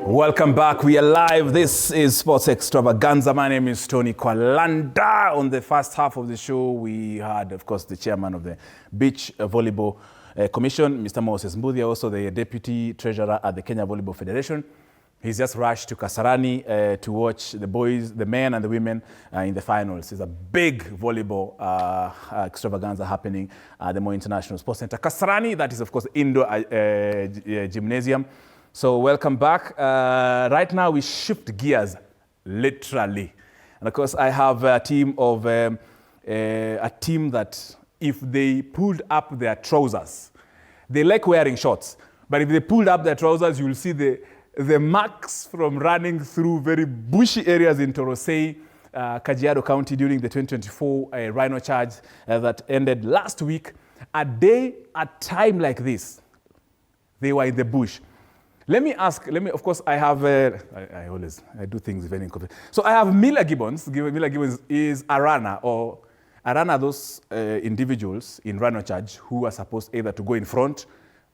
Welcome back. We are live. This is Sports Extravaganza. My name is Tony Kwalanda. On the first half of the show, we had, of course, the chairman of the Beach Volleyball Commission, Mr. Moses Mbuthia, also the deputy treasurer at the Kenya Volleyball Federation. He's just rushed to Kasarani to watch the boys, the men and the women in the finals. It's a big volleyball extravaganza happening at the Moi International Sports Center. Kasarani, that is, of course, indoor gymnasium. So welcome back. Right now we shift gears, literally. And of course I have a team that if they pulled up their trousers, they like wearing shorts, but if they pulled up their trousers, you will see the marks from running through very bushy areas in Torosei, Kajiado County during the 2024 Rhino charge that ended last week. A time like this, they were in the bush. Of course, I have, I do things very incompetently. So I have Mila Gibbons. Mila Gibbons is a runner, or a runner, those individuals in Rhino charge who are supposed either to go in front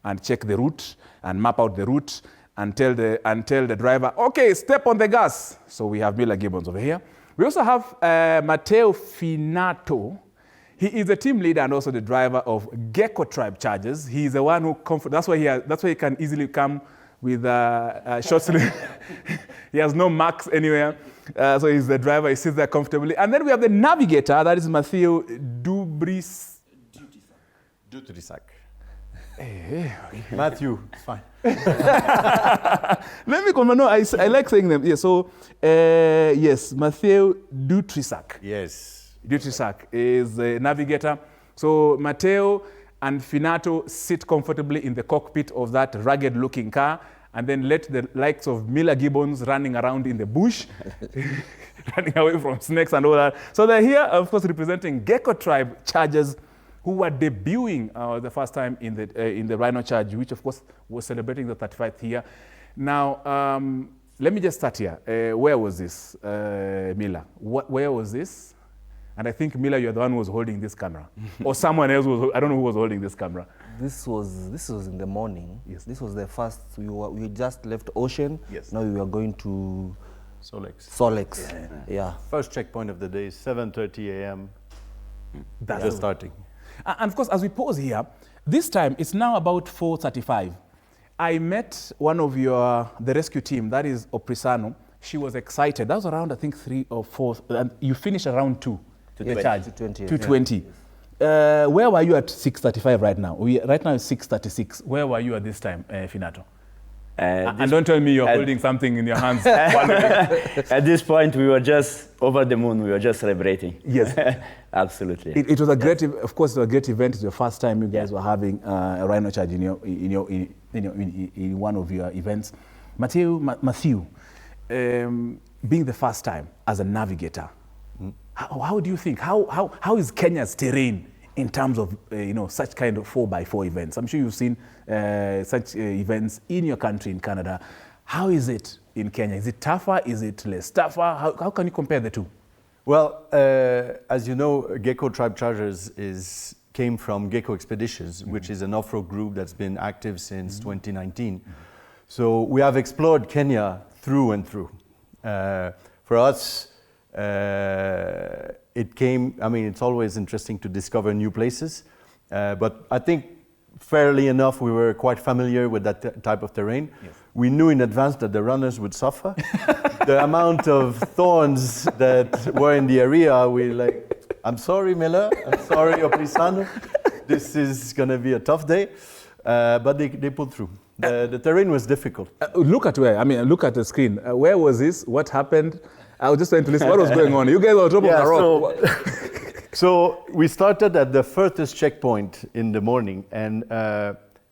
and check the route and map out the route and tell the driver, okay, step on the gas. So we have Mila Gibbons over here. We also have Matteo Finato. He is the team leader and also the driver of GECO tribe charges. He is the one who, that's why he can easily come with short sleeve. He has no marks anywhere. So he's the driver, he sits there comfortably. And then we have the navigator, that is Matthew Dutrisac. Okay. Matthew, it's fine. Let me comment. No, I like saying them. Yeah, so, yes, Matthew Dutrisac. Yes. Dutrisac is the navigator. So Matteo and Finato sit comfortably in the cockpit of that rugged-looking car and then let the likes of Mila Gibbons running around in the bush, running away from snakes and all that. So they're here, of course, representing GECO tribe chargers who were debuting the first time in the Rhino charge, which, of course, was celebrating the 35th year. Now, let me just start here. Where was this, Mila? Where was this? And I think, Mila, you're the one who was holding this camera. Or someone else was, I don't know who was holding this camera. This was in the morning. Yes. This was the first, we just left Ocean. Yes. Now we were going to Solex. Yeah. First checkpoint of the day, 7:30 a.m. That's Just starting. And of course, as we pause here, this time it's now about 4:35. I met one of the rescue team, that is Oprisano. She was excited. That was around, I think, 3 or 4, and you finished around 2. The charge, 2:20. Yeah. Where were you at 6:35 right now? Right now it's 6:36. Where were you at this time, Finato? And don't tell me you're holding something in your hands. At this point, we were just over the moon. We were just celebrating. Yes. Absolutely. It was a great, of course, it was a great event. It's the first time you guys were having a Rhino charge in one of your events. Matthew, being the first time as a navigator, how do you think? How is Kenya's terrain in terms of such kind of 4x4 events? I'm sure you've seen such events in your country, in Canada. How is it in Kenya? Is it tougher? Is it less tougher? How can you compare the two? Well, as you know, GECO Tribe Chargers came from GECO Expeditions, which is an off-road group that's been active since 2019. So we have explored Kenya through and through. For us, it's always interesting to discover new places, but I think fairly enough we were quite familiar with that type of terrain. Yes. We knew in advance that the runners would suffer. The amount of thorns that were in the area, I'm sorry, Miller, I'm sorry, Oprisano, this is going to be a tough day, but they pulled through. The terrain was difficult. Look at the screen. Where was this? What happened? I was just trying to listen. What was going on? You guys were on top of the rock. So we started at the furthest checkpoint in the morning, and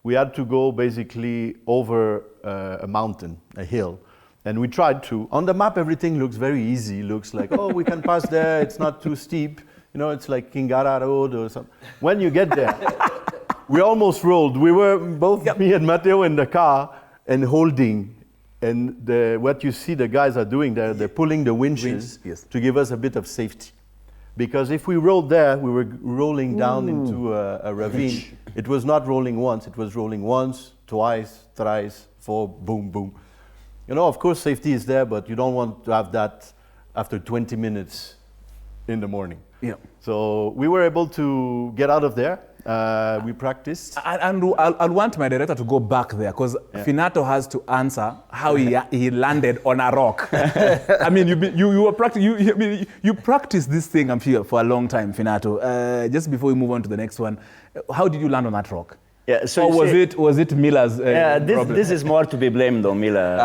we had to go basically over a mountain, a hill. And we tried to. On the map, everything looks very easy. Looks like, oh, we can pass there. It's not too steep. It's like Kingara Road or something. When you get there, we almost rolled. We were both, me and Matteo, in the car and holding. And what you see the guys are doing there, they're pulling the winches to give us a bit of safety. Because if we rolled there, we were rolling down into a ravine. It was not rolling once, it was rolling once, twice, thrice, 4, boom, boom. You know, of course, safety is there, but you don't want to have that after 20 minutes in the morning. Yeah. So we were able to get out of there. We practiced. And I'll want my director to go back there because Finato has to answer how he landed on a rock. I mean, you practiced this thing, I'm sure, for a long time, Finato. Just before we move on to the next one, how did you land on that rock? Yeah, so or was it Miller's problem? This is more to be blamed on Miller.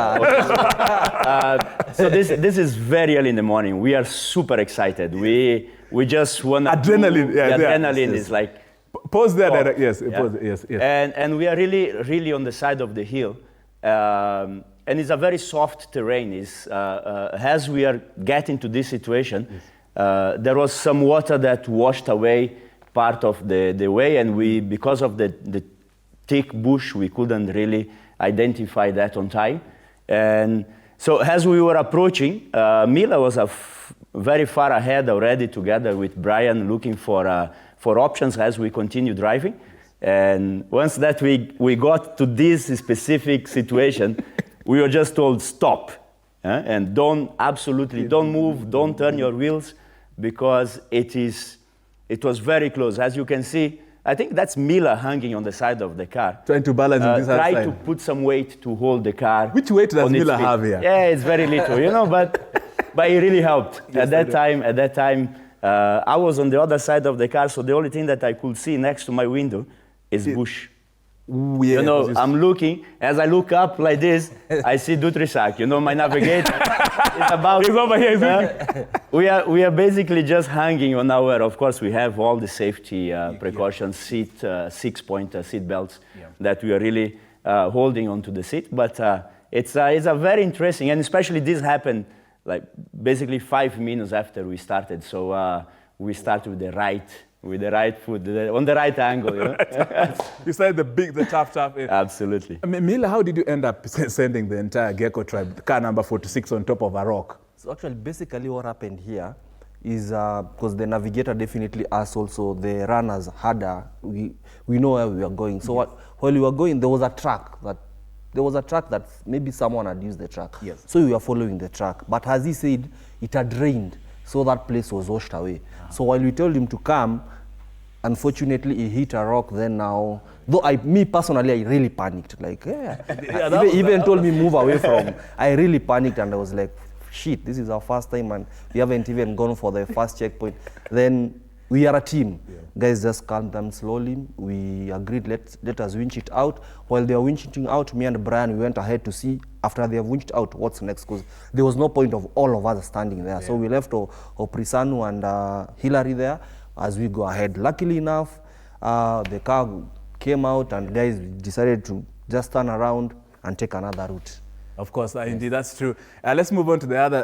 So this is very early in the morning. We are super excited. We just want adrenaline. The adrenaline is like. Pause there, direct. Yes, pause, yes. And we are really on the side of the hill, and it's a very soft terrain. As we are getting to this situation, there was some water that washed away part of the way, and because of the thick bush, we couldn't really identify that on time. And so as we were approaching, Mila was very far ahead already, together with Brian, looking for options as we continue driving. And once that we got to this specific situation, we were just told stop, and absolutely don't move, don't turn your wheels, because it was very close. As you can see, I think that's Mila hanging on the side of the car. Trying to balance this side. Try to put some weight to hold the car. Which weight does Mila have here? Yeah, it's very little, but it really helped. Yes, at that time, I was on the other side of the car, so the only thing that I could see next to my window is bush. Ooh, yeah, I'm looking, as I look up like this, I see Dutrisac, my navigator. It's about. He's over here. We are basically just hanging on of course, we have all the safety precautions, 6-point seat belts that we are really holding onto the seat. But it's a very interesting, and especially this happened like basically 5 minutes after we started. So we started with the right foot, on the right angle. You started the tough. Absolutely. I mean, Mila, how did you end up sending the entire GECO tribe, car number 46, on top of a rock? So actually, basically what happened here is because the navigator definitely asked also the runners harder. We know where we were going. So while we were going, there was a track that maybe someone had used the track. Yes. So we were following the track. But as he said, it had rained, so that place was washed away. So while we told him to come, unfortunately, he hit a rock. Then now, me personally, I really panicked. Like, even told me move away from. I really panicked, and I was like, shit, this is our first time, and we haven't even gone for the first checkpoint. Then we are a team. Guys, just calm down slowly. We agreed, let us winch it out. While they were winching it out, me and Brian, we went ahead to see, after they have winched out, what's next, because there was no point of all of us standing there. So we left Oprisanu and Hillary there as we go ahead. Luckily enough, the car came out, and guys decided to just turn around and take another route. Of course, indeed, that's true. Let's move on to the other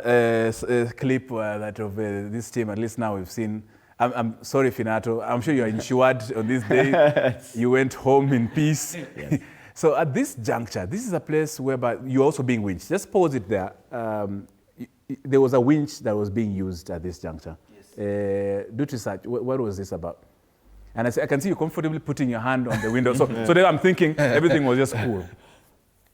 clip that of this team. At least now we've seen. I'm sorry, Finato. I'm sure you're insured on this day. You went home in peace. Yes. So at this juncture, this is a place whereby you're also being winched. Just pause it there. There was a winch that was being used at this juncture. Yes. Do research. What was this about? And I can see you comfortably putting your hand on the window. So then I'm thinking everything was just cool.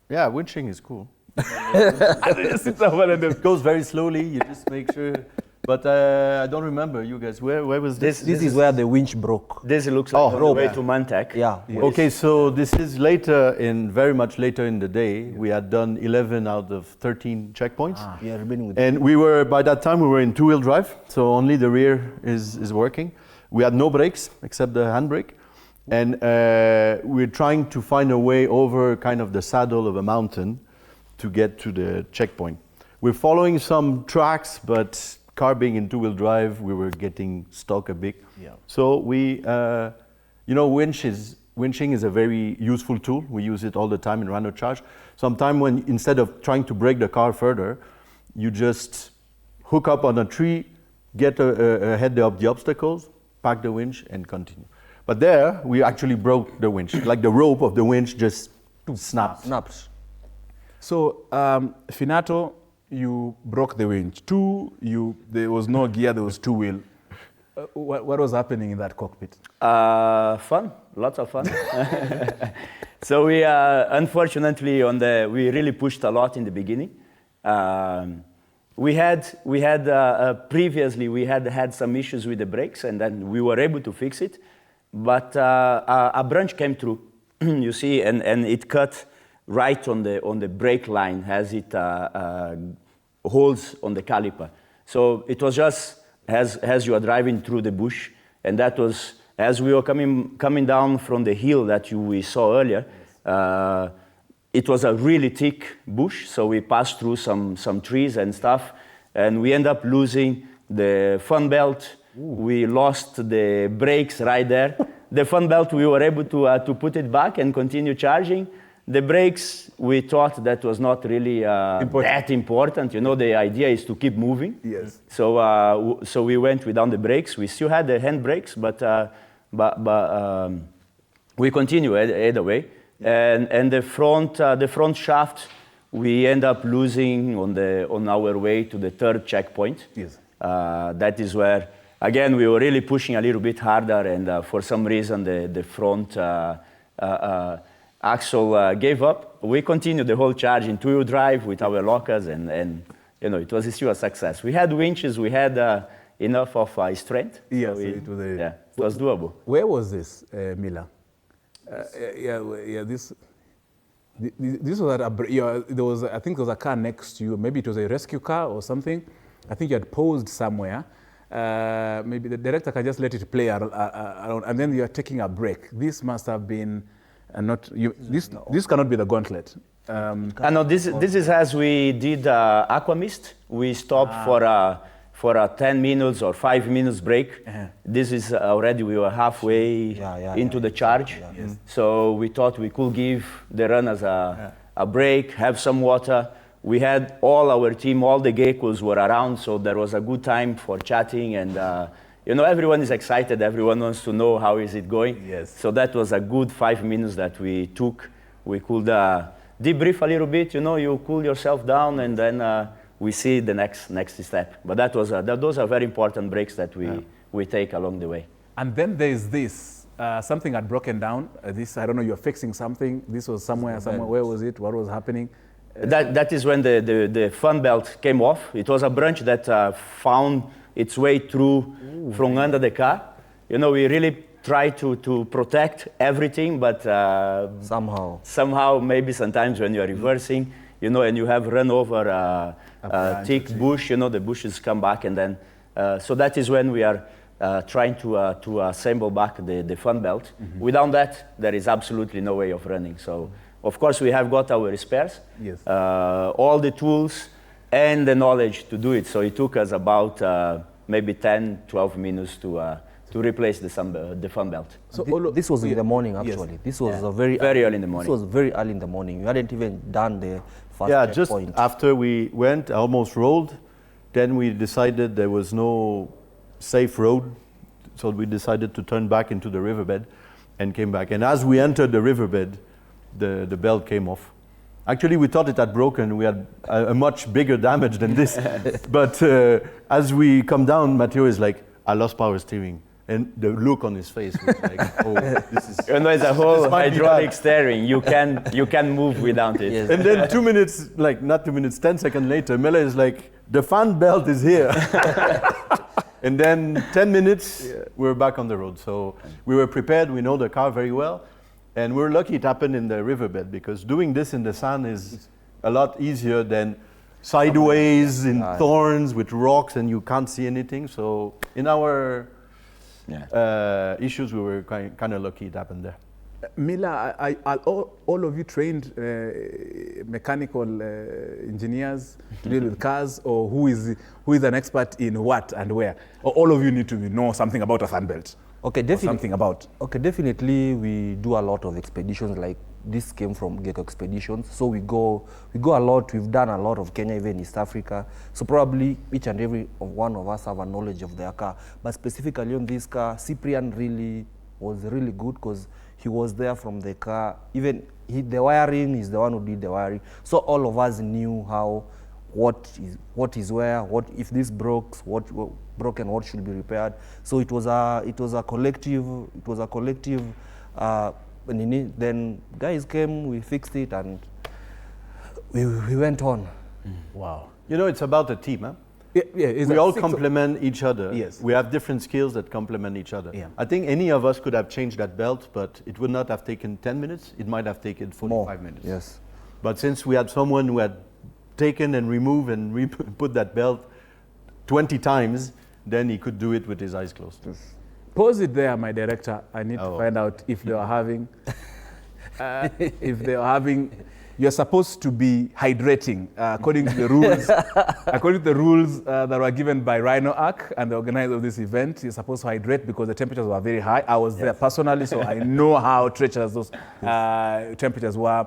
Yeah, winching is cool. It goes very slowly. You just make sure. But I don't remember, you guys. Where was this? This is where the winch broke. This looks like on the way to Mantek. Yeah. Yes. Okay, so this is very much later in the day. We had done 11 out of 13 checkpoints. And by that time, we were in two-wheel drive, so only the rear is working. We had no brakes except the handbrake. And we're trying to find a way over kind of the saddle of a mountain to get to the checkpoint. We're following some tracks, but car being in two-wheel drive, we were getting stuck a bit. Yeah. So winching is a very useful tool. We use it all the time in Rhino Charge. Sometimes when instead of trying to brake the car further, you just hook up on a tree, get ahead of the obstacles, pack the winch, and continue. But there, we actually broke the winch. Like the rope of the winch just snapped. So, Finato, you broke the winch. There was no gear, there was two-wheel. What was happening in that cockpit? Fun, lots of fun. So we, unfortunately, we really pushed a lot in the beginning. Previously we had some issues with the brakes, and then we were able to fix it. But a branch came through, you see, and it cut right on the brake line as it holds on the caliper. So it was just as you are driving through the bush, and that was as we were coming down from the hill that we saw earlier. It was a really thick bush, so we passed through some trees and stuff, and we end up losing the fun belt. We lost the brakes right there. The fun belt, we were able to put it back and continue charging. The brakes, we thought that was not really that important. You know, the idea is to keep moving. Yes. So we went without the brakes. We still had the hand brakes, but we continue either way. And the front shaft, we end up losing on our way to the third checkpoint. Yes. That is where, again, we were really pushing a little bit harder, and for some reason the front axle gave up. We continued the whole charge in two-wheel drive with our lockers, and you know, it was still a success. We had winches, we had enough of strength. Yes, so it was doable. Where was this, Mila? This was at there was, I think there was a car next to you. Maybe it was a rescue car or something. I think you had paused somewhere. Maybe the director can just let it play around, and then you are taking a break. This must have been not you. This cannot be the gauntlet. No, this is as we did Aqua Mist. We stopped for a 10 minutes or 5 minutes break. This is already, we were halfway into the charge. Yes. So we thought we could give the runners a break, have some water. We had all our team, all the geckos were around, so there was a good time for chatting, and you know, everyone is excited, everyone wants to know how is it going. Yes. So that was a good 5 minutes that we took. We could debrief a little bit, you know, you cool yourself down, and then we see the next step. But those are very important breaks that we take along the way. And then there is this, something had broken down. This, I don't know, you're fixing something. This was somewhere. Where was it? What was happening? That is when the fun belt came off. It was a branch that found its way through from under the car. You know, we really try to protect everything, but somehow, maybe sometimes when you're reversing, you know, and you have run over a thick bush, you know, the bushes come back, and then, so that is when we are trying to assemble back the fun belt. Mm-hmm. Without that, there is absolutely no way of running. So, of course, we have got our spares, yes. All the tools and the knowledge to do it. So it took us about maybe 10, 12 minutes to replace the fun belt. So this was in the morning, actually. Yes. This was very early in the morning. This was very early in the morning. You hadn't even done the first checkpoint. Just after we went, almost rolled, then we decided there was no safe road, so we decided to turn back into the riverbed and came back. And as we entered the riverbed, the belt came off. Actually, we thought it had broken. We had a much bigger damage than this. But as we come down, Matteo is like, I lost power steering. And the look on his face was like, oh, this is... You know, it's a whole hydraulic steering. You can move without it. Yes. And then 2 minutes, like not 2 minutes, 10 seconds later, Mela is like, the fan belt is here. And then 10 minutes, we're back on the road. So we were prepared. We know the car very well. And we're lucky it happened in the riverbed, because doing this in the sun is a lot easier than sideways in thorns with rocks and you can't see anything. So in our issues, we were kind of lucky it happened there. Mila, are all of you trained mechanical engineers to deal with cars, or who is an expert in what and where? Or all of you need to know something about a fan belt? Okay, definitely we do a lot of expeditions. Like this came from GECO expeditions, so we go a lot. We've done a lot of Kenya, even East Africa. So probably each and every one of us have a knowledge of their car. But specifically on this car, Cyprian was really good, because he was there from the car. Even the wiring, he's the one who did the wiring. So all of us knew what is where, what if this broke, what broken, what should be repaired. So it was a collective. Then guys came, we fixed it, and we went on. Wow. You know, it's about a team, huh? Yeah, it's We a all 6 complement each other. Yes. We have different skills that complement each other. Yeah. I think any of us could have changed that belt, but it would not have taken 10 minutes. It might have taken 45 minutes. Yes. But since we had someone who had taken and removed and put that belt 20 times, then he could do it with his eyes closed. Pause it there, my director. I need to find out if they are having, you're supposed to be hydrating according to the rules. According to the rules that were given by Rhino Arc and the organizer of this event, you're supposed to hydrate because the temperatures were very high. I was there personally, so I know how treacherous those temperatures were.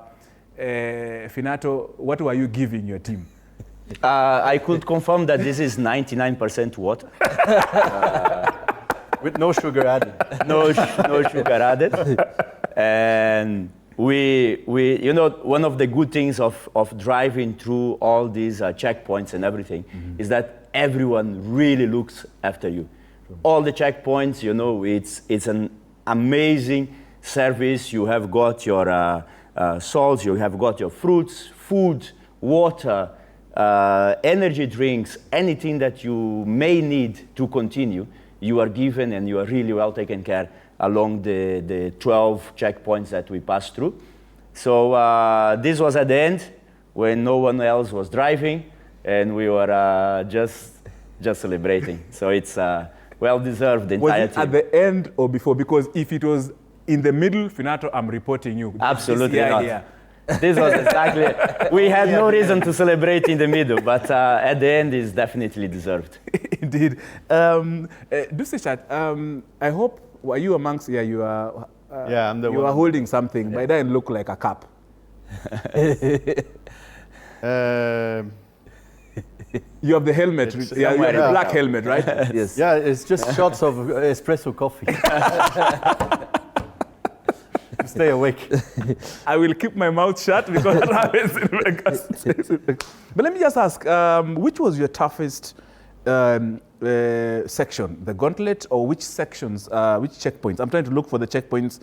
Finato, what were you giving your team? I could confirm that this is 99% water. With no sugar added. No sugar added. And we, you know, one of the good things of driving through all these checkpoints and everything is that everyone really looks after you. All the checkpoints, you know, it's an amazing service. You have got your salts, you have got your fruits, food, water, energy drinks, anything that you may need to continue, you are given and you are really well taken care along the 12 checkpoints that we passed through. So this was at the end when no one else was driving and we were just celebrating. So it's well-deserved, the entire Was it at the end or before? Because if it was in the middle, Finato, I'm reporting you. Absolutely not. This was exactly, we had no reason to celebrate in the middle, but at the end is definitely deserved. Indeed. Dusichat, I hope, were you amongst, you are, Yeah, I'm the you one. are holding something, but it doesn't look like a cup. You have the helmet, you have somewhere the in black the helmet, right? Yes. Yeah, it's just shots of espresso coffee. Stay awake. I will keep my mouth shut because that happens in Vegas. But let me just ask, which was your toughest section? The gauntlet or which sections, which checkpoints? I'm trying to look for the checkpoints.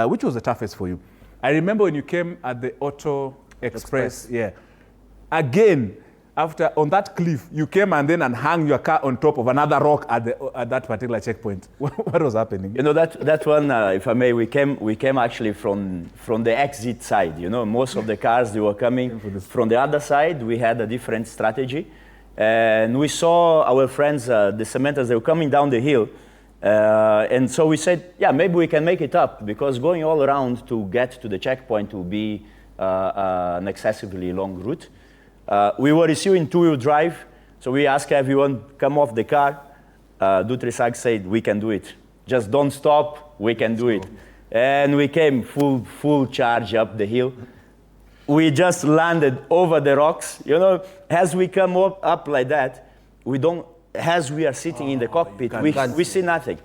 Which was the toughest for you? I remember when you came at the Auto Express. Yeah. Again, after on that cliff, you came and then hung your car on top of another rock at that particular checkpoint. What was happening? You know, that one, if I may, we came actually from the exit side. You know, most of the cars, they were coming from the other side. We had a different strategy. And we saw our friends, the cementers, they were coming down the hill. And so we said, yeah, maybe we can make it up because going all around to get to the checkpoint will be an excessively long route. We were issuing two-wheel drive, so we asked everyone, come off the car. Dutrisag said, we can do it. Just don't stop, we can do it. And we came full charge up the hill. We just landed over the rocks. You know, as we come up like that, as we are sitting in the cockpit, we see nothing.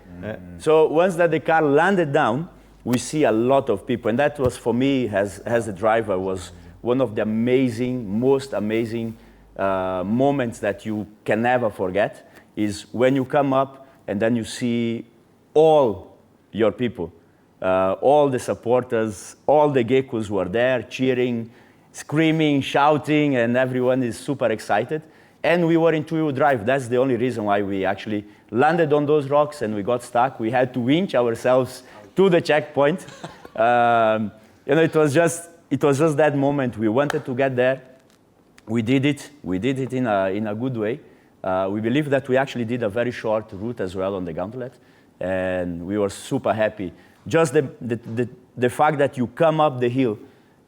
So once that the car landed down, we see a lot of people. And that was, for me, as a driver, was one of the most amazing moments that you can never forget is when you come up and then you see all your people, all the supporters, all the geckos were there cheering, screaming, shouting, and everyone is super excited. And we were in two-wheel drive. That's the only reason why we actually landed on those rocks and we got stuck. We had to winch ourselves to the checkpoint. You know, it was just that moment. We wanted to get there. We did it. We did it in a good way. We believe that we actually did a very short route as well on the gauntlet, and we were super happy. Just the fact that you come up the hill,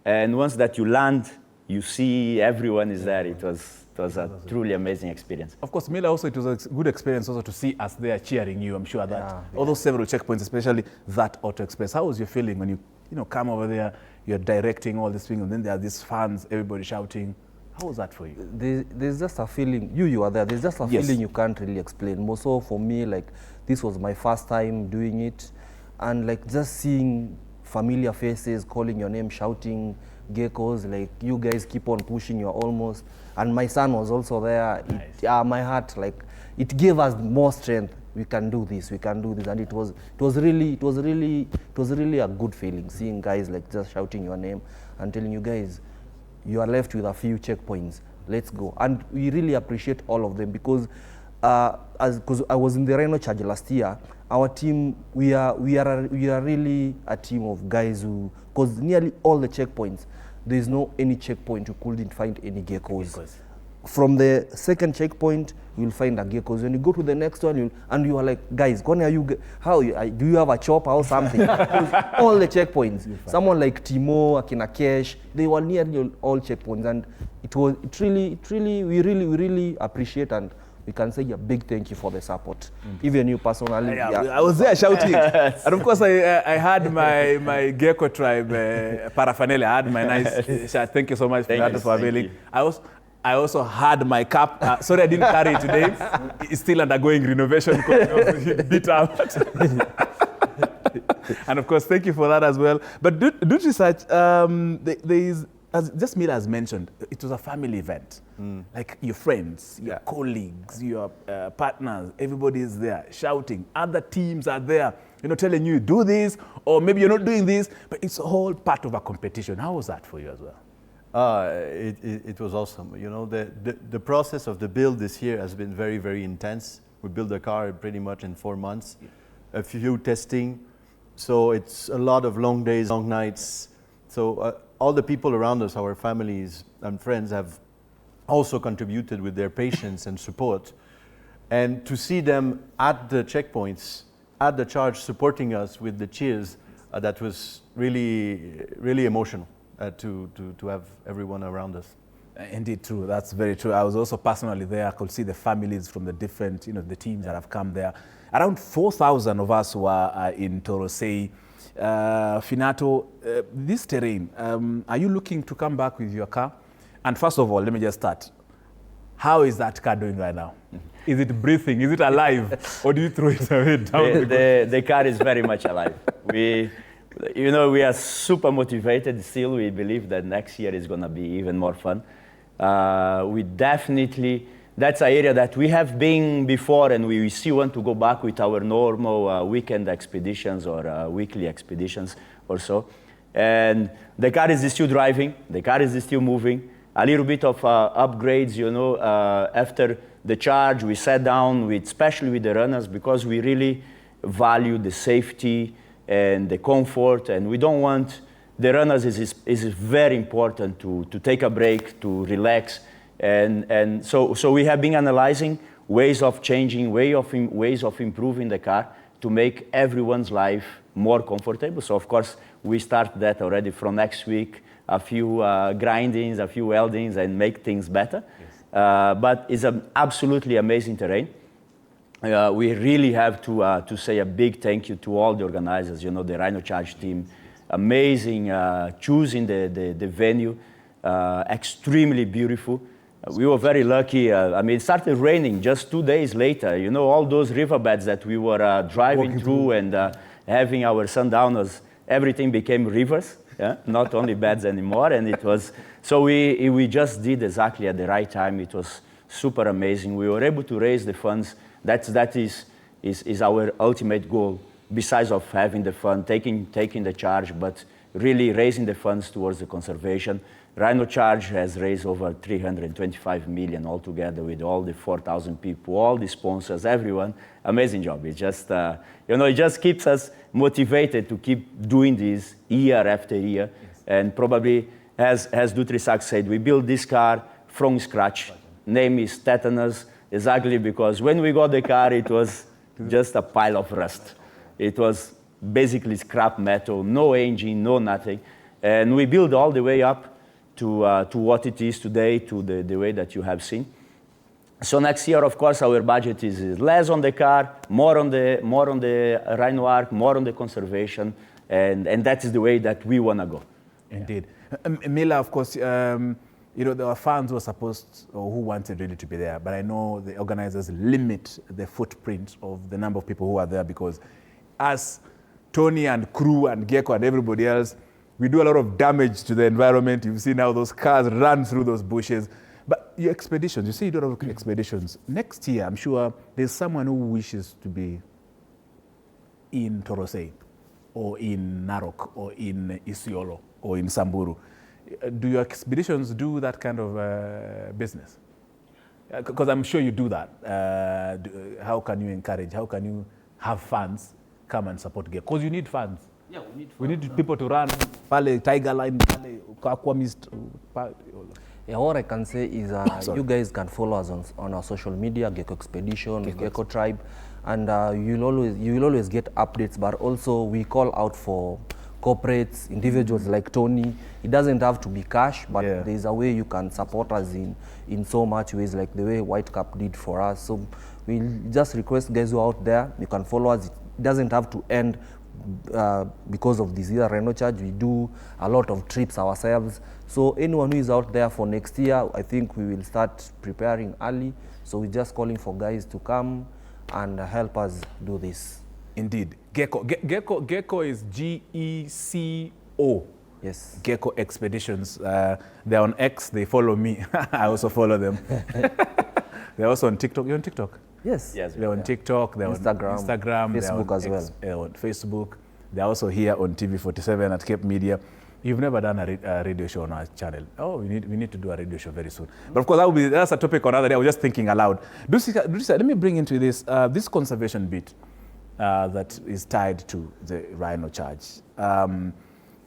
and once that you land, you see everyone is there. It was a truly amazing experience. Of course, Mila, also it was a good experience also to see us there cheering you. I'm sure that all those several checkpoints, especially that Auto Express. How was your feeling when you come over there? You're directing all this thing, and then there are these fans, everybody shouting. How was that for you? There's just a feeling, you are there, there's just a feeling you can't really explain. More so for me, like, this was my first time doing it, and like just seeing familiar faces, calling your name, shouting, geckos, like, you guys keep on pushing, you're almost, and my son was also there. Nice. My heart, like, it gave us more strength. We can do this, and it was really a good feeling seeing guys like just shouting your name and telling you guys, you are left with a few checkpoints, let's go. And we really appreciate all of them because because I was in the Rhino charge last year, our team, we are really a team of guys who, because nearly all the checkpoints, there's no any checkpoint you couldn't find any geckos. From the second checkpoint, you'll find a geckos. When you go to the next one, and you are like, guys, do you have a chopper or something? All the checkpoints. Someone like Timo, Akina Kesh, they were nearly all checkpoints, and we really appreciate, and we can say a big thank you for the support. Even you personally. I was there shouting. And of course, I had my Gecko tribe paraphernalia. I had my nice shirt. Thank you so much for that, for availing. I also had my cap. Sorry, I didn't carry it today. It's still undergoing renovation because it beat out. And of course, thank you for that as well. But do research. There is, as just Mila has mentioned, it was a family event. Like your friends, your colleagues, your partners, everybody is there shouting. Other teams are there, telling you do this, or maybe you're not doing this, but it's all part of a competition. How was that for you as well? It was awesome. The process of the build this year has been very, very intense. We built the car pretty much in 4 months, a few testing. So it's a lot of long days, long nights. So all the people around us, our families and friends, have also contributed with their patience and support. And to see them at the checkpoints, at the charge, supporting us with the cheers, that was really, really emotional. To have everyone around us. Indeed, true. That's very true. I was also personally there. I could see the families from the different, the teams that have come there. Around 4,000 of us were in Torosei. Finato, this terrain, are you looking to come back with your car? And first of all, let me just start. How is that car doing right now? Is it breathing? Is it alive? Or do you throw it away down? The car is very much alive. We are super motivated still. We believe that next year is going to be even more fun. We definitely, that's an area that we have been before, and we still want to go back with our normal weekend expeditions or weekly expeditions or so. And the car is still driving, the car is still moving. A little bit of upgrades, after the charge, we sat down, especially with the runners, because we really value the safety and the comfort, and we don't want the runners. Is very important to take a break, to relax, and so we have been analyzing ways of changing, ways of improving the car to make everyone's life more comfortable. So of course we start that already from next week. A few grindings, a few weldings, and make things better. Yes. But it's an absolutely amazing terrain. We really have to say a big thank you to all the organizers, the Rhino Charge team. Amazing choosing the venue, extremely beautiful. We were very lucky. It started raining just 2 days later. All those riverbeds that we were driving through and having our sundowners, everything became rivers, not only beds anymore. And it was, so we just did exactly at the right time. It was super amazing. We were able to raise the funds. That is our ultimate goal, besides of having the fun, taking the charge, but really raising the funds towards the conservation. Rhino Charge has raised over 325 million altogether with all the 4,000 people, all the sponsors, everyone. Amazing job. It just, it just keeps us motivated to keep doing this year after year. Yes. And probably, as Dutrisac said, we built this car from scratch. Name is Tetanus. Exactly, because when we got the car, it was just a pile of rust. It was basically scrap metal, no engine, no nothing. And we built all the way up to what it is today, to the way that you have seen. So next year, of course, our budget is less on the car, more on the Rhino Arc, more on the conservation, and that is the way that we want to go. Indeed. Mila, of course, there were fans who were supposed or who wanted really to be there, but I know the organizers limit the footprint of the number of people who are there because us, Tony and crew and Gecko and everybody else, we do a lot of damage to the environment. You've seen how those cars run through those bushes. But your expeditions, you say you do a lot of expeditions. Next year, I'm sure there's someone who wishes to be in Torosei or in Narok or in Isiolo or in Samburu. Do your expeditions do that kind of business? Because I'm sure you do that. How can you encourage? How can you have fans come and support GECO? Because you need fans. Yeah, we need fans. We need people to run. Pale Tiger Line, Pale Aqua Mist. Yeah, what I can say is you guys can follow us on our social media, GECO Expedition, GECO Tribe, and you will always get updates. But also we call out for corporates, individuals like Tony. It doesn't have to be cash, but there's a way you can support us in so much ways, like the way White Cap did for us. So we just request guys who are out there, you can follow us. It doesn't have to end because of this year Rhino charge. We do a lot of trips ourselves. So anyone who is out there for next year, I think we will start preparing early. So we're just calling for guys to come and help us do this. Indeed. GECO is GECO. Yes. GECO Expeditions. They're on X. They follow me. I also follow them. They're also on TikTok. You're on TikTok? Yes. They're on TikTok. They're Instagram, on Instagram. Facebook as well. They're on Facebook. They're also here on TV47 at Cape Media. You've never done a radio show on our channel. Oh, we need to do a radio show very soon. But of course, that's a topic on another day. I was just thinking aloud. Let me bring into this conservation bit that is tied to the Rhino charge.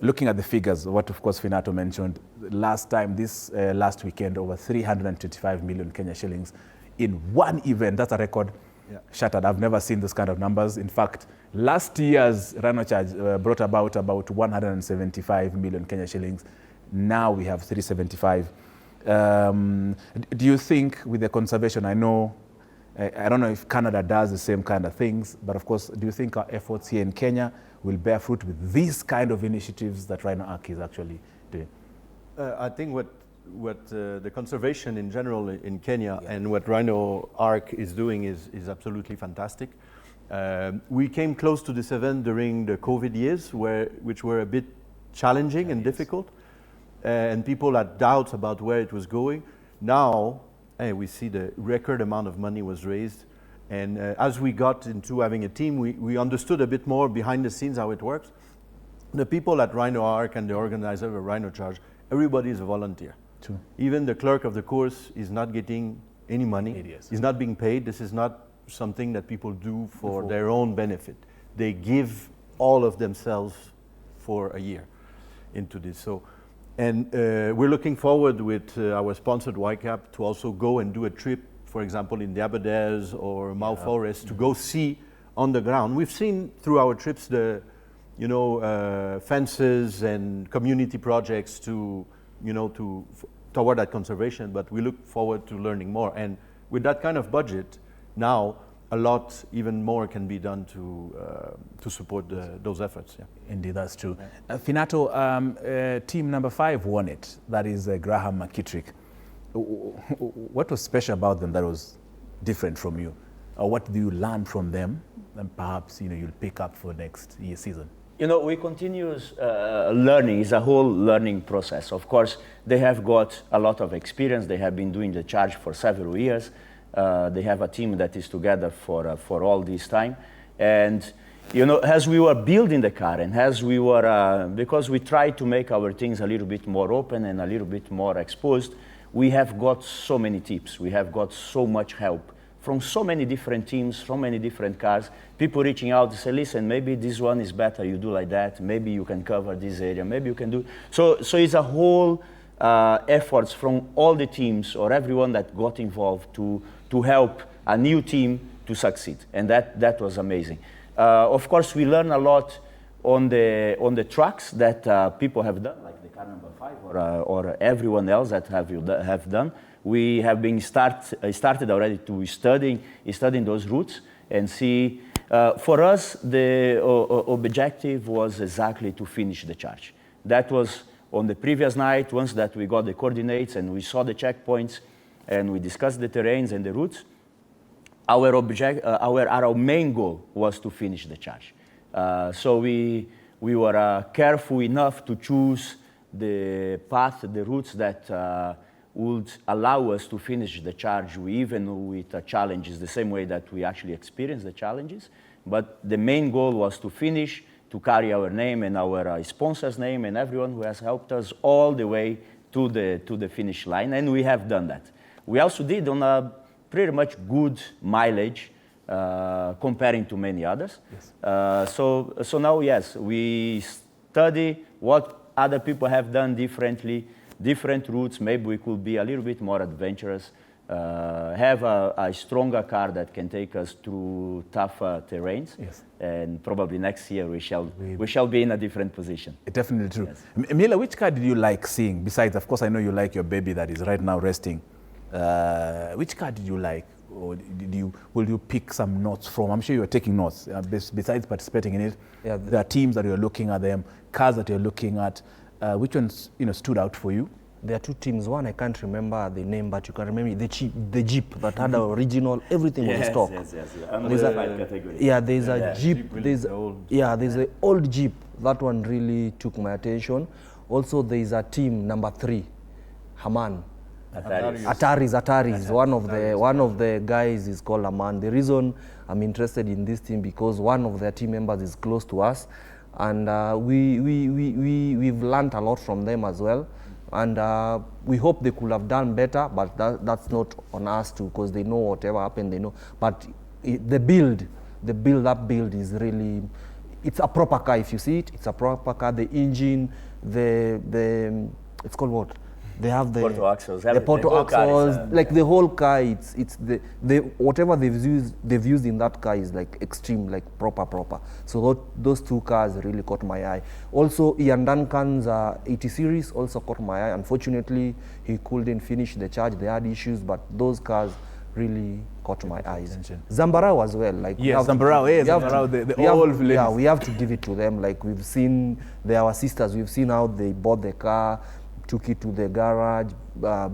Looking at the figures, what of course Finato mentioned, last weekend, over 325 million Kenya shillings in one event. That's a record. Shattered. I've never seen those kind of numbers. In fact, last year's Rhino charge brought about 175 million Kenya shillings. Now we have 375. Do you think with the conservation, I don't know if Canada does the same kind of things, but of course, do you think our efforts here in Kenya will bear fruit with these kind of initiatives that Rhino Arc is actually doing? I think what the conservation in general in Kenya and what Rhino Arc is doing is absolutely fantastic. We came close to this event during the COVID years, which were a bit challenging and difficult, and people had doubts about where it was going. Now, we see the record amount of money was raised, and as we got into having a team, we understood a bit more behind the scenes how it works. The people at Rhino Arc and the organizer of Rhino Charge, everybody is a volunteer. True. Even the clerk of the course is not getting any money. He's not being paid. This is not something that people do for their own benefit. They give all of themselves for a year into this. So, and we're looking forward with our sponsored YCAP to also go and do a trip, for example, in the Aberdares or Mau Forest, to go see on the ground. We've seen through our trips the, fences and community projects toward that conservation, but we look forward to learning more. And with that kind of budget, now a lot, even more can be done to support those efforts. Yeah. Indeed, that's true. Finato, team number 5 won it. That is Graham McKittrick. What was special about them that was different from you? Or what do you learn from them and perhaps you'll pick up for next year's season? We continuous learning. It's a whole learning process. Of course, they have got a lot of experience. They have been doing the charge for several years. They have a team that is together for all this time. And, as we were building the car and as we were, because we tried to make our things a little bit more open and a little bit more exposed, we have got so many tips. We have got so much help from so many different teams, so many different cars, people reaching out to say, listen, maybe this one is better, you do like that, maybe you can cover this area, maybe you can do. So it's a whole efforts from all the teams or everyone that got involved to help a new team to succeed, and that was amazing. Of course, we learn a lot on the tracks that people have done, like the car number 5 or everyone else that have done. We have been started already to studying those routes and see. For us, the objective was exactly to finish the charge. That was on the previous night. Once that we got the coordinates and we saw the checkpoints and we discussed the terrains and the routes, our main goal was to finish the charge. So we were careful enough to choose the path, the routes that would allow us to finish the charge even with challenges, the same way that we actually experienced the challenges. But the main goal was to finish to carry our name and our sponsor's name and everyone who has helped us all the way to the finish line, and we have done that. We also did on a pretty much good mileage comparing to many others. Yes. So now, yes, we study what other people have done differently, different routes. Maybe we could be a little bit more adventurous, have a stronger car that can take us through tougher terrains. Yes. And probably next year we shall be in a different position. Definitely true. Yes. Mila, which car did you like seeing? Besides, of course, I know you like your baby that is right now resting. Which car did you like? Or will you pick some notes from? I'm sure you're taking notes. Besides participating in it, there are teams that you're looking at them, cars that you're looking at. Which ones stood out for you? There are two teams. One, I can't remember the name, but you can remember the Jeep that had the original, everything was stock. Yes. There's a category. Yeah, there's a Jeep. There's an old Jeep. That one really took my attention. Also, there's a team number 3, Haman. Ataris. One of the guys is called Haman. The reason I'm interested in this team because one of their team members is close to us, and we've learned a lot from them as well. And we hope they could have done better, but that's not on us too, because they know whatever happened, they know. But the build is really, it's a proper car. If you see it, it's a proper car. The engine, it's called what? They have the Porto axles, the Porto axles, like the whole car. It's the whatever they've used in that car is like extreme, like proper. So those two cars really caught my eye. Also, Ian Duncan's 80 series also caught my eye. Unfortunately, he couldn't finish the charge. They had issues, but those cars really caught my eyes. Zambarao as well. Like Zambarao, yeah, we have to give it to them. Like we've seen, they're our sisters. We've seen how they bought the car, took it to the garage,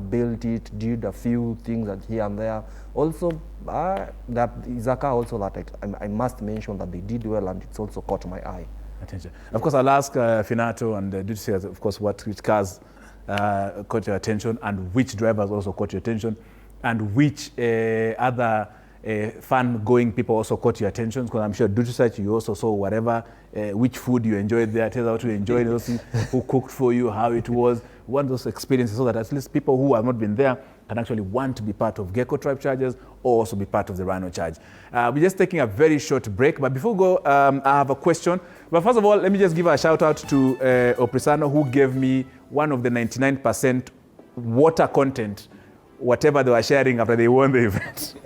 built it, did a few things here and there. Also, that is a car also that I must mention that they did well, and it's also caught my eye. Attention. Of course, I'll ask Finato and Duty, of course, which cars caught your attention and which drivers also caught your attention and which other fun-going people also caught your attention, because I'm sure Duty Search, you also saw whatever, which food you enjoyed there, tell us how to enjoy those things, who cooked for you, how it was, one of those experiences, so that at least people who have not been there can actually want to be part of GECO Tribe Chargers or also be part of the Rhino Charge. We're just taking a very short break, but before we go, I have a question. But first of all, let me just give a shout out to Oprisano, who gave me one of the 99% water content, whatever they were sharing after they won the event.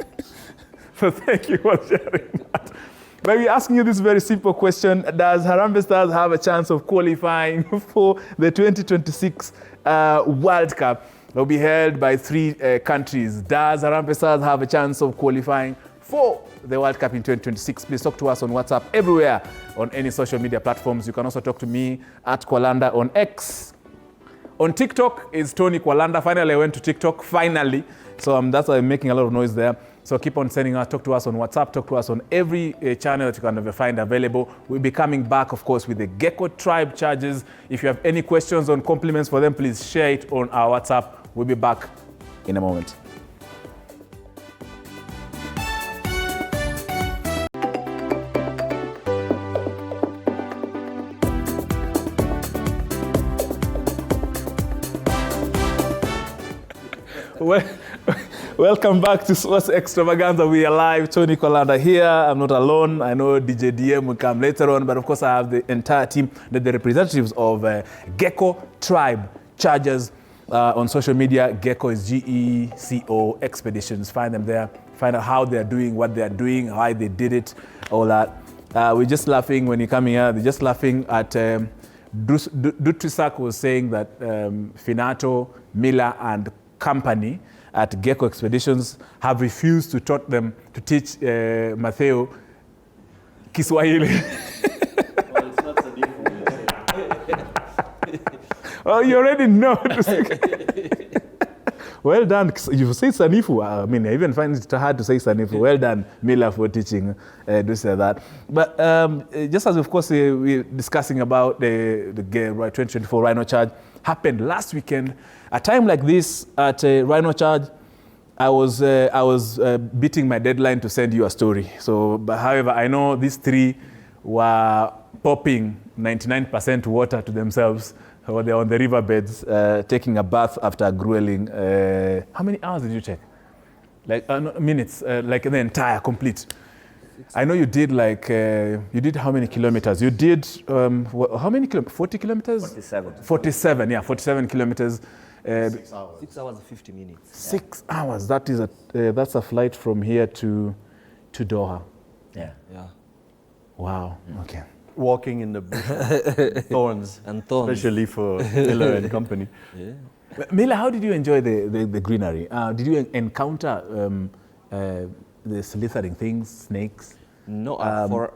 So thank you for sharing that. But we're asking you this very simple question. Does Harambee Stars have a chance of qualifying for the 2026 World Cup? It will be held by 3 countries. Does Harambee Stars have a chance of qualifying for the World Cup in 2026? Please talk to us on WhatsApp, everywhere, on any social media platforms. You can also talk to me at Kwalanda on X. On TikTok is Tony Kwalanda. Finally, I went to TikTok, finally. So that's why I'm making a lot of noise there. So keep on sending us, talk to us on WhatsApp, talk to us on every channel that you can ever find available. We'll be coming back, of course, with the GECO Tribe Charges. If you have any questions or compliments for them, please share it on our WhatsApp. We'll be back in a moment. Welcome back to Sports Extravaganza. We are live. Tony Kwalanda here. I'm not alone. I know DJ DM will come later on, but of course I have the entire team, the representatives of GECO Tribe Chargers on social media. GECO is GECO Expeditions. Find them there. Find out how they're doing, what they're doing, why they did it, all that. We're just laughing when you come here. They're just laughing at Dutrisak was saying that Finato, Miller, and company at GECO Expeditions have refused to teach Matteo Kiswahili. Well, it's not Sanifu. Oh, you already know. Well done. You say Sanifu. I mean, I even find it hard to say Sanifu. Well done, Mila, for teaching this and that. But just as, of course, we're discussing about the 2024 Rhino Charge happened last weekend. A time like this at Rhino Charge, I was beating my deadline to send you a story. So, but however, I know these 3 were popping 99% water to themselves, or they're on the riverbeds taking a bath after a grueling. How many hours did you take? Like no, minutes, like the entire complete. I know you did like, you did how many kilometers? You did, how many kilometers? 40 kilometers? 47. 47, yeah, 47 kilometers. 6 hours. 6 hours and 50 minutes. 6 hours, that is that's a flight from here to Doha. Yeah. Yeah. Wow, okay. Walking in the thorns, And thorns. especially for Miller and company. Yeah. Mila, how did you enjoy the greenery? Did you encounter the slithering things, snakes? No,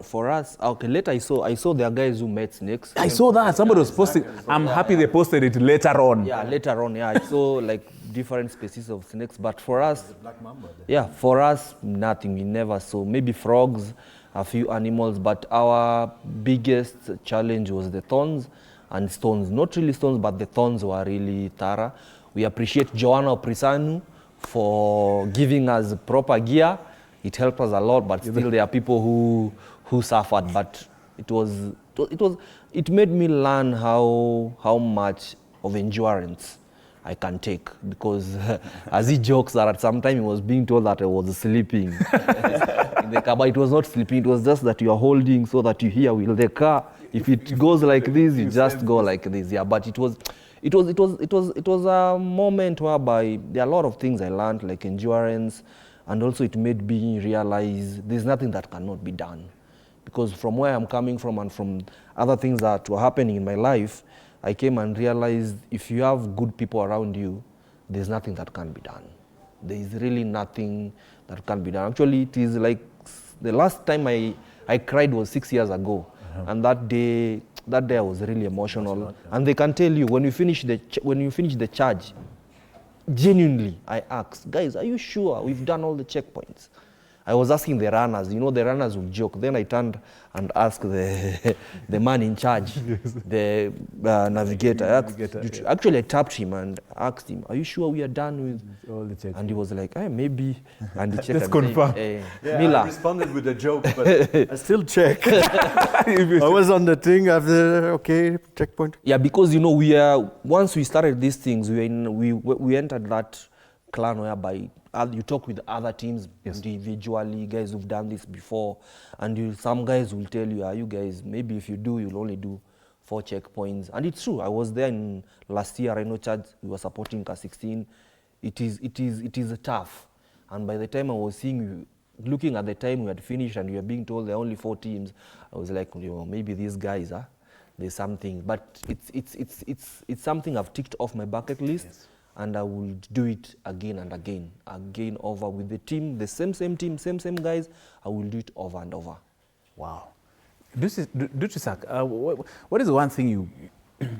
for us, okay, later I saw there are guys who met snakes. I saw that. Somebody was posting. I'm happy they posted it later on. Yeah, later on, yeah, I saw like different species of snakes, but for us, Black mamba. yeah, for us, nothing. We never saw. Maybe frogs, a few animals, but our biggest challenge was the thorns and stones. Not really stones, but the thorns were really thorough. We appreciate Joanna Prisanu for giving us proper gear. It helped us a lot, but still there are people who suffered. But it made me learn how much of endurance I can take, because as he jokes that at some time he was being told that I was sleeping in the car, but it was not sleeping. It was just that you are holding so that you hear will the car. If it goes like this, you just go like this. Yeah, but it was a moment whereby there are a lot of things I learned, like endurance, and also it made me realize there's nothing that cannot be done. Because from where I'm coming from and from other things that were happening in my life, I came and realized if you have good people around you, there's nothing that can be done. There is really nothing that can be done. Actually, it is like the last time I cried was 6 years ago. And that day I was really emotional. And they can tell you, when you finish the charge, genuinely, I asked, guys, are you sure we've done all the checkpoints? I was asking the runners, the runners would joke. Then I turned and asked the man in charge, the navigator. Actually, I tapped him and asked him, are you sure we are done with all the checks? And he was like, maybe. And he checked Let's and confirm. said, Yeah, Mila. I responded with a joke, but I still check. I was on the thing after, okay, checkpoint. Yeah, because once we started these things, we entered that clan whereby you talk with other teams individually, guys who've done this before, and some guys will tell you, you guys, maybe if you do, you'll only do 4 checkpoints. And it's true. I was there in last year, Rhino charge. We were supporting K16. It is tough. And by the time I was looking at the time we had finished and we were being told there are only 4 teams, I was like, maybe these guys, there's something. But it's something I've ticked off my bucket list. Yes. And I will do it again and again over with the team, the same team, same guys. I will do it over and over. Wow. Dutrisak, what is the one thing you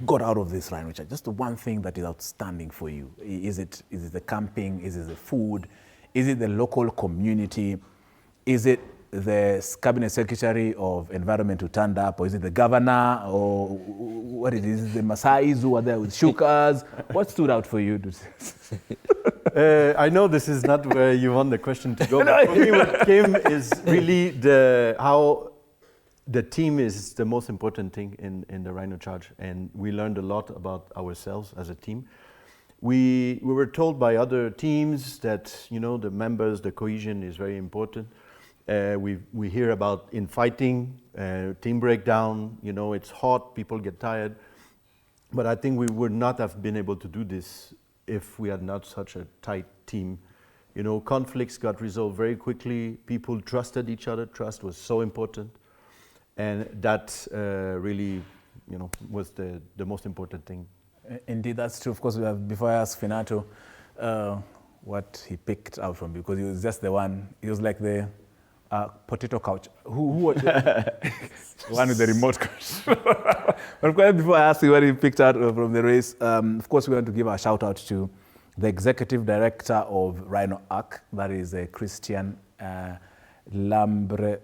got out of this, Rhino? Just the one thing that is outstanding for you? Is it the camping? Is it the food? Is it the local community? Is it the cabinet secretary of environment who turned up, or is it the governor, or what it is? The Maasais who are there with shukas? What stood out for you? I know this is not where you want the question to go, but for me what came is really how the team is the most important thing in the Rhino charge, and we learned a lot about ourselves as a team. We were told by other teams that the members, the cohesion is very important. We hear about infighting, team breakdown, it's hot, people get tired. But I think we would not have been able to do this if we had not such a tight team. Conflicts got resolved very quickly, people trusted each other, trust was so important. And that really, was the most important thing. Indeed, that's true. Of course, before I asked Finato what he picked out from, because he was just the one, he was like the potato couch. Who was the one with the remote control? But of course, before I ask you what he picked out from the race, of course, we want to give a shout out to the executive director of Rhino Arc, that is Christian Lambre.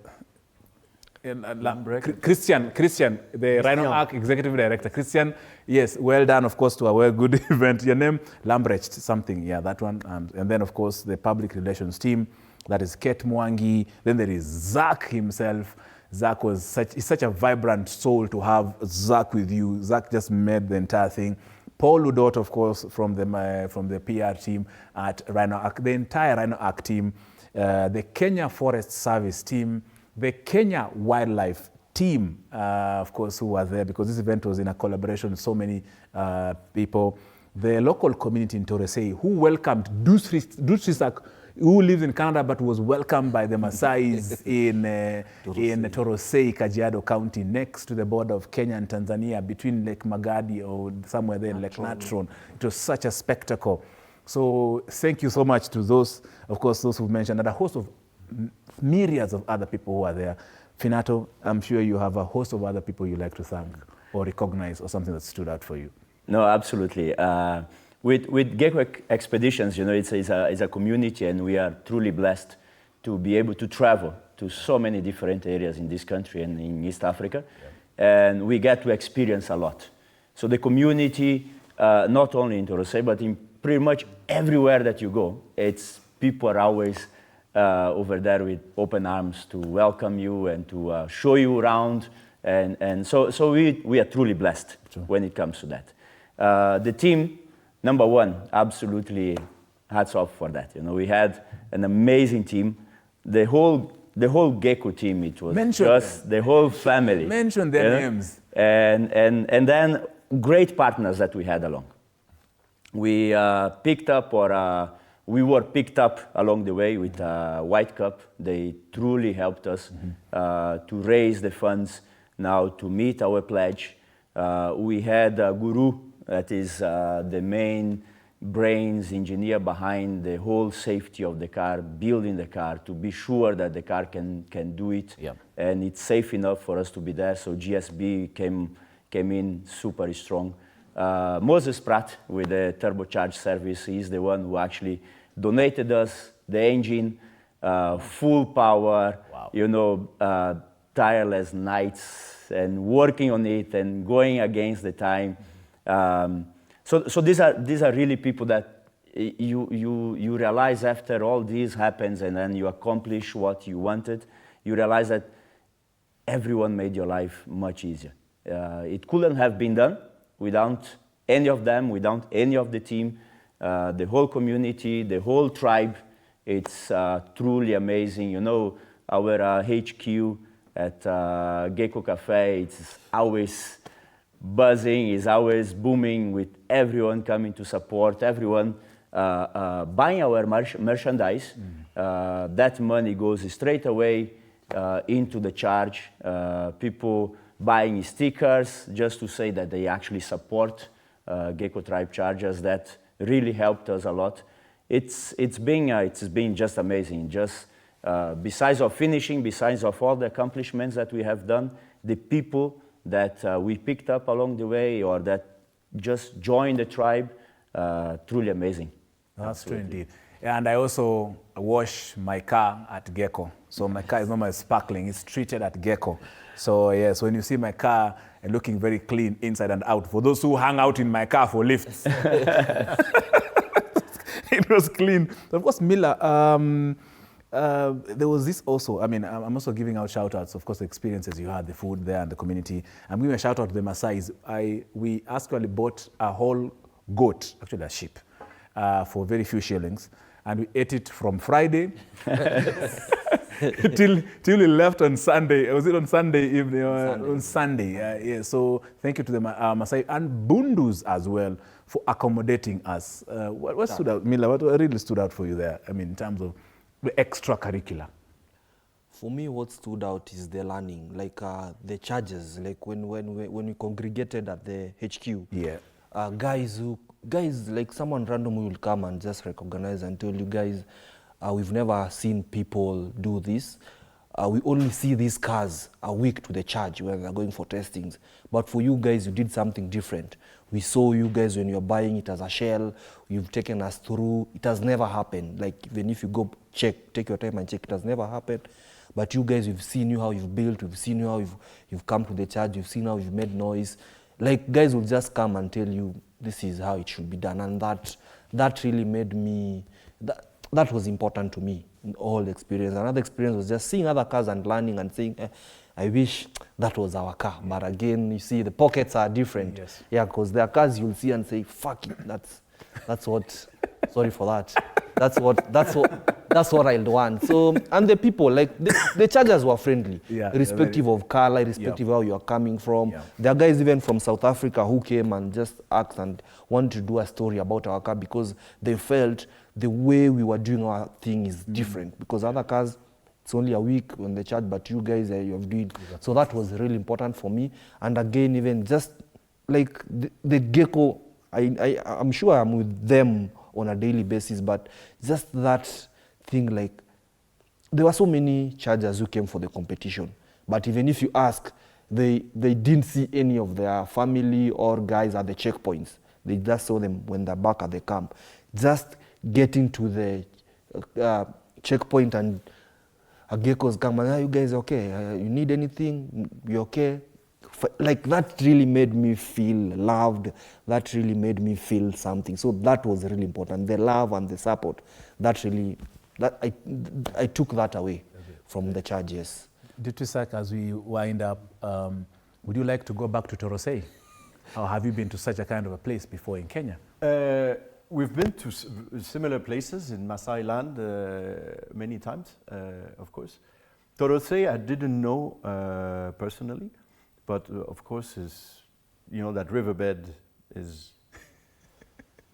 Christian, the Rhino Arc executive director. Christian, yes, well done, of course, to a well good event. Your name, Lambrecht, something, yeah, that one. And then, of course, the public relations team, that is Kate Mwangi. Then there is Zach himself. Zach is such a vibrant soul to have Zach with you. Zach just made the entire thing. Paul Ludot, of course, from the PR team at Rhino, the entire Rhino Arc team, the Kenya Forest Service team, the Kenya Wildlife team, of course, who were there because this event was in a collaboration with so many people. The local community in Torosay who welcomed Dutrisak, who lives in Canada but was welcomed by the Maasais in Torosay, Kajiado County, next to the border of Kenya and Tanzania, between Lake Magadi or somewhere there in Lake Natron. It was such a spectacle. So thank you so much to those, of course, those who mentioned, and a host of myriads of other people who are there. Finato, I'm sure you have a host of other people you'd like to thank or recognize or something that stood out for you. No, absolutely. With GECO Expeditions, you know, it's a community, and we are truly blessed to be able to travel to so many different areas in this country and in East Africa, and we get to experience a lot. So the community, not only in Torosay, but in pretty much everywhere that you go, people are always over there with open arms to welcome you and to show you around, and so we are truly blessed when it comes to that. The team, number one, absolutely hats off for that. You know, we had an amazing team. The whole GECO team, it was just the whole family. Mention their names. And then great partners that we had along. We we were picked up along the way with White Cup. They truly helped us to raise the funds now to meet our pledge. We had Guru, that is the main brains engineer behind the whole safety of the car, building the car to be sure that the car can do it, and it's safe enough for us to be there. So GSB came in super strong. Moses Pratt with the turbocharged service, he's the one who actually donated us the engine, full power, you know, tireless nights and working on it and going against the time. So these are really people that you realize after all this happens and then you accomplish what you wanted, you realize that everyone made your life much easier. It couldn't have been done without any of them, without any of the team, the whole community, the whole tribe. It's truly amazing. You know, our HQ at GECO Cafe, it's always buzzing, is always booming with everyone coming to support, everyone buying our merchandise. That money goes straight away into the charge. People buying stickers just to say that they actually support GECO Tribe Chargers. That really helped us a lot. It's been just amazing. Just besides of finishing, besides of all the accomplishments that we have done, the people that we picked up along the way or that just joined the tribe, truly amazing. That's true indeed. And I also wash my car at GECO. So my car is not sparkling, it's treated at GECO. So yes, when you see my car looking very clean inside and out, for those who hang out in my car for lifts, it was clean. Of course, Miller, there was this also, I mean, I'm also giving out shout outs, of course, the experiences you had, the food there and the community. I'm giving a shout out to the Maasais. We actually bought a whole goat, actually a sheep, for very few shillings. And we ate it from Friday till we left on Sunday. Was it on Sunday evening? On Sunday, yeah. So thank you to the Maasai and Bundus as well for accommodating us. What stood out, Mila? What really stood out for you there? I mean, in terms of the extracurricular. For me, what stood out is the learning, like the charges. Like when we congregated at the HQ, guys, like someone randomly will come and just recognize and tell you guys, we've never seen people do this. We only see these cars a week to the charge when they're going for testings. But for you guys, you did something different. We saw you guys when you're buying it as a shell. You've taken us through. It has never happened. Like even if you go check, take your time and check, it has never happened. But you guys, we've seen you how you've built. We've seen you how you've come to the charge. You've seen how you've made noise. Like guys will just come and tell you this is how it should be done, and that really made me. That was important to me in all the experience. Another experience was just seeing other cars and learning and saying, I wish that was our car. But again, you see, the pockets are different. Yes. Yeah, because there are cars you'll see and say, fuck it, that's what, sorry for that. That's what I'd want. So, and the people, like, the chargers were friendly, Yeah, irrespective of color, irrespective of how you are coming from. Yeah. There are guys even from South Africa who came and just asked and wanted to do a story about our car because they felt the way we were doing our thing is different. Because other cars, it's only a week when they charge, but you guys, you have doing. So that was really important for me. And again, even just like the GECO, I'm sure I'm with them on a daily basis, but just that thing, like, there were so many chargers who came for the competition, but even if you ask, they didn't see any of their family or guys at the checkpoints. They just saw them when they're back at the camp. Just getting to the checkpoint and a GECO's come and, you guys okay? You need anything? You okay? Like, that really made me feel loved. That really made me feel something. So that was really important. The love and the support, that really, I took that away from the charges. Dutrisac, as we wind up, would you like to go back to Torosay? Or have you been to such a kind of a place before in Kenya? We've been to similar places in Masai land many times, of course. Torosay I didn't know personally, but of course that riverbed is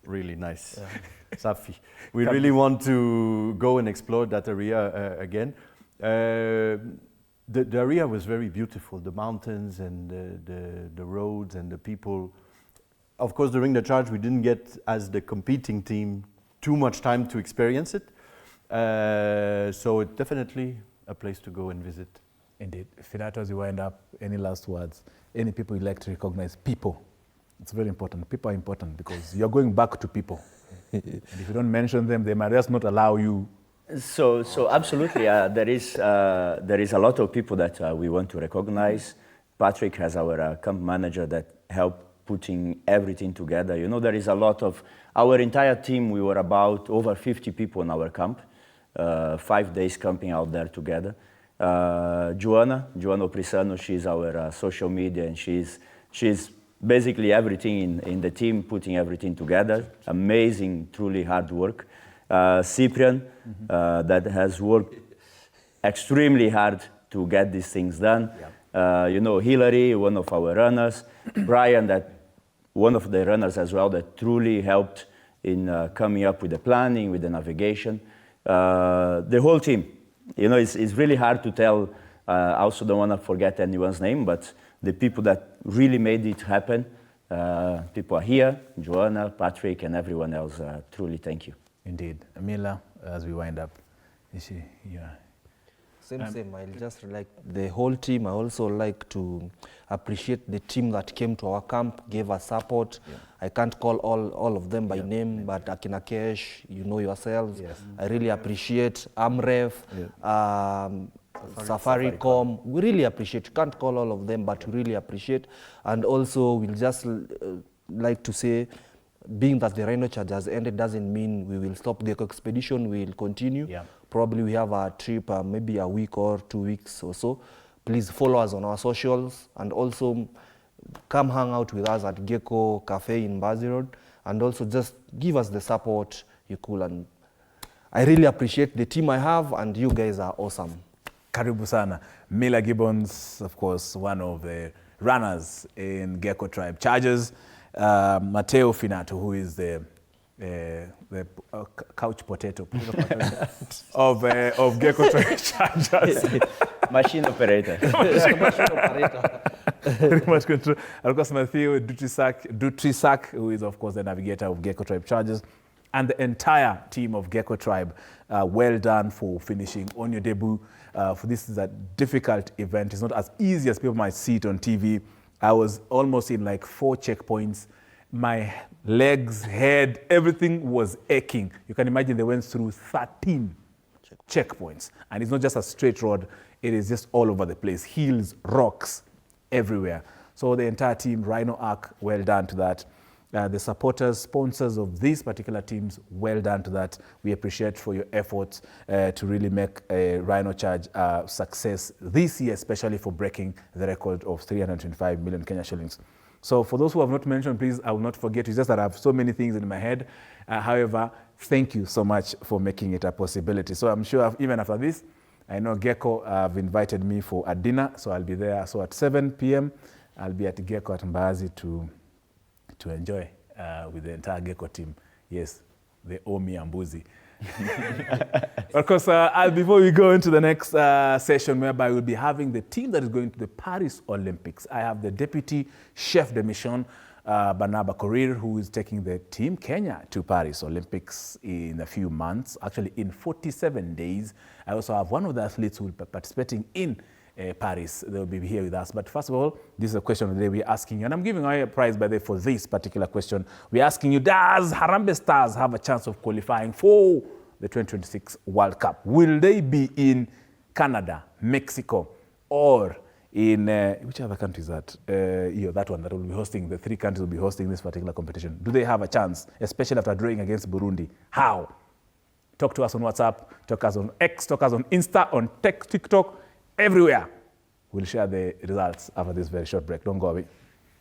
really nice. Safi. We really want to go and explore that area again. The area was very beautiful, the mountains and the roads and the people. Of course, during the charge, we didn't get, as the competing team, too much time to experience it. So it's definitely a place to go and visit. Indeed. Finato, as you wind up, any last words? Any people you'd like to recognize? People. It's very important. People are important because you're going back to people. And if you don't mention them, they might just not allow you. So absolutely, there is a lot of people that we want to recognize. Patrick has our camp manager that helped putting everything together. You know, there is a lot of, our entire team, we were about over 50 people in our camp, 5 days camping out there together. Joanna Prisano, she's our social media, and she's basically everything in the team, putting everything together. Amazing, truly hard work. Cyprian, that has worked extremely hard to get these things done. Yeah. Hillary, one of our runners. Brian, that one of the runners as well, that truly helped in coming up with the planning, with the navigation. The whole team. It's really hard to tell. I also don't want to forget anyone's name, but the people that really made it happen, people are here, Joanna, Patrick, and everyone else. Truly, thank you. Indeed. Amila, as we wind up, Same. I just like the whole team. I also like to appreciate the team that came to our camp, gave us support. Yeah. I can't call all of them by name, but Akina Kesh, you know yourselves. Yes. I really appreciate Amref, Safaricom. We really appreciate. Can't call all of them, but we really appreciate. And also, we'll just like to say, being that the Rhino charge has ended doesn't mean we will stop the expedition. We will continue. Yeah. Probably we have a trip, maybe a week or 2 weeks or so. Please follow us on our socials, and also come hang out with us at GECO Cafe in Bazi Road, and also just give us the support you could. And I really appreciate the team I have, and you guys are awesome. Karibu sana. Mila Gibbons, of course, one of the runners in GECO Tribe Chargers. Matteo Finato, who is the couch potato of GECO Tribe Chargers. Machine operator. Very much control. And of course, Matthew Dutrisac, who is, of course, the navigator of GECO Tribe Chargers, and the entire team of GECO Tribe. Well done for finishing on your debut. For this is a difficult event. It's not as easy as people might see it on TV. I was almost in like 4 checkpoints. My legs, head, everything was aching. You can imagine they went through 13 checkpoints. And it's not just a straight road. It is just all over the place. Hills, rocks, everywhere. So the entire team, Rhino Arc, well done to that. the supporters, sponsors of these particular teams, well done to that. We appreciate for your efforts to really make a Rhino Charge a success this year, especially for breaking the record of 325 million Kenya shillings. So for those who have not mentioned, please, I will not forget. It's just that I have so many things in my head. However, thank you so much for making it a possibility. So I'm sure even after this, I know GECO have invited me for a dinner, so I'll be there. So at 7 p.m., I'll be at GECO at Mbaazi to enjoy with the entire GECO team. Yes, they owe me a mbuzi. Of course, before we go into the next session, whereby we'll be having the team that is going to the Paris Olympics, I have the Deputy Chef de Mission, Barnaba Korir, who is taking the team Kenya to Paris Olympics in a few months, actually in 47 days. I also have one of the athletes who will be participating in Paris. They'll be here with us. But first of all, this is a question of the day we're asking you, and I'm giving away a prize, by the way, for this particular question. We're asking you, does Harambee Stars have a chance of qualifying for the 2026 World Cup? Will they be in Canada, Mexico, or in, which other country is that? That one that will be hosting, the 3 countries will be hosting this particular competition. Do they have a chance, especially after drawing against Burundi? How? Talk to us on WhatsApp, talk to us on X, talk to us on Insta, on TikTok, everywhere. We'll share the results after this very short break. Don't go away.